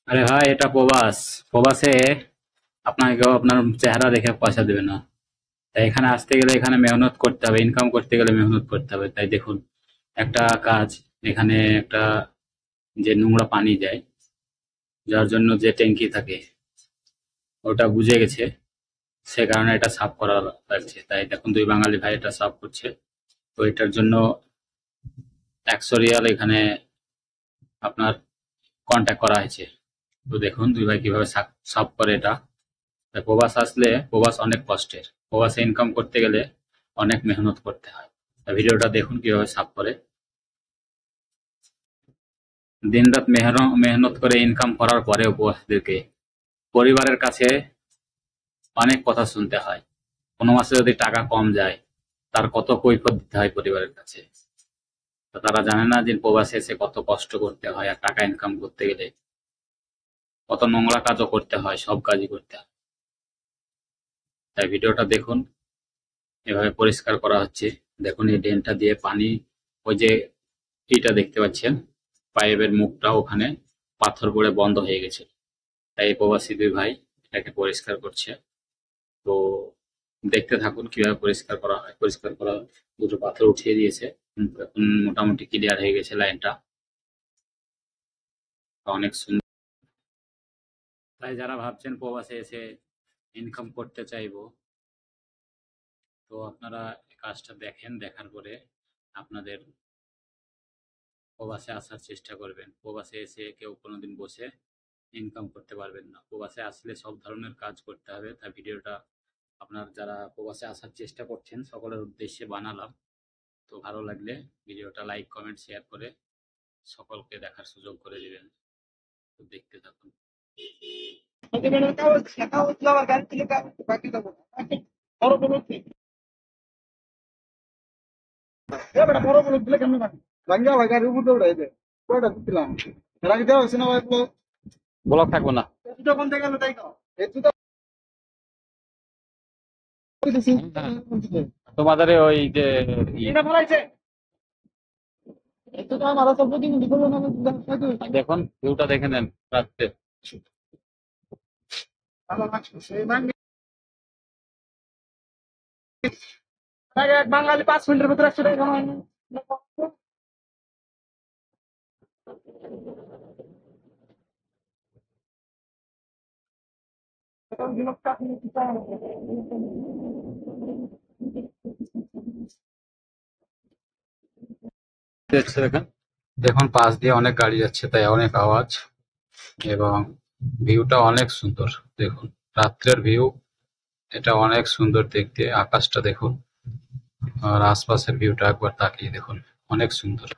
আরে ভাই, এটা প্রবাস। প্রবাসে আপনাকে কেউ আপনার চেহারা দেখে পয়সা দেবে না। তাই এখানে আসতে গেলে এখানে মেহনত করতে হবে, ইনকাম করতে গেলে মেহনত করতে হবে। তাই দেখুন, একটা কাজ, এখানে একটা যে নোংরা পানি যায়, যার জন্য যে ট্যাঙ্কি থাকে ওটা বুঝে গেছে, সে কারণে এটা সাফ করা লাগছে। তাই দেখুন, দুই বাঙালি ভাই এটা সাফ করছে। তো এটার জন্য 100 রিয়াল এখানে আপনার কন্ট্যাক্ট করা হয়েছে। তো দেখুন দুই ভাই কিভাবে সাফ করে এটা। তাই প্রবাস আসলে, প্রবাস অনেক কষ্টের। প্রবাসে ইনকাম করতে গেলে অনেক মেহনত করতে হয়। তা ভিডিওটা দেখুন কিভাবে সাফ করে। দিনরাত মেহনত করে ইনকাম করার পরেও প্রবাসীদেরকে পরিবারের কাছে অনেক কথা শুনতে হয়। কোনো মাসে যদি টাকা কম যায়, তার কত কৈফিয়ত দিতে হয় পরিবারের কাছে। তো তারা জানে না যে প্রবাসে এসে কত কষ্ট করতে হয়, আর টাকা ইনকাম করতে গেলে কত নোংরা কাজও করতে হয়, সব কাজই করতে হয়। তাই ভিডিওটা দেখুন, এভাবে পরিষ্কার করা হচ্ছে। দেখুন এই ড্রেনটা দিয়ে পানি, ওই যে ইটা দেখতে পাচ্ছেন, পাইপের মুখটা ওখানে পাথর পড়ে বন্ধ হয়ে গেছে। তাই এই প্রবাসী দুই ভাই এটাকে পরিষ্কার করছে। তো দেখতে থাকুন কিভাবে পরিষ্কার করা হয়। পরিষ্কার করা, দুটো পাথর উঠিয়ে দিয়েছে, এখন মোটামুটি ক্লিয়ার হয়ে গেছে লাইনটা। অনেক সুন্দর। তাই যারা ভাবছেন প্রবাসে এসে ইনকাম করতে চাইবো, তো আপনারা এই কাজটা দেখেন, দেখার পরে আপনাদের প্রবাসে আসার চেষ্টা করবেন। প্রবাসে এসে কেউ কোনোদিন বসে ইনকাম করতে পারবেন না। প্রবাসে আসলে সব ধরনের কাজ করতে হবে। তাই ভিডিওটা আপনার যারা প্রবাসে আসার চেষ্টা করছেন সকলের উদ্দেশ্যে বানালাম। তো ভালো লাগলে ভিডিওটা লাইক, কমেন্ট, শেয়ার করে সকলকে দেখার সুযোগ করে দিবেন। তো দেখতে থাকুন। ব্লক থাকবো না, তোমাদের ওই যে দেখুন ভিউটা দেখে নেন রাত্রে। বাঙালি 5 মিনিটের ভিতরে 100 টাকা কামায় না। দেখেন, দেখুন পাশ দিয়ে অনেক গাড়ি যাচ্ছে, তাই অনেক আওয়াজ, এবং ভিউটা অনেক সুন্দর। দেখুন রাত্রের ভিউ, এটা অনেক সুন্দর দেখতে। আকাশটা দেখুন, আর আশপাশের ভিউটা একবার তাকিয়ে দেখুন, অনেক সুন্দর।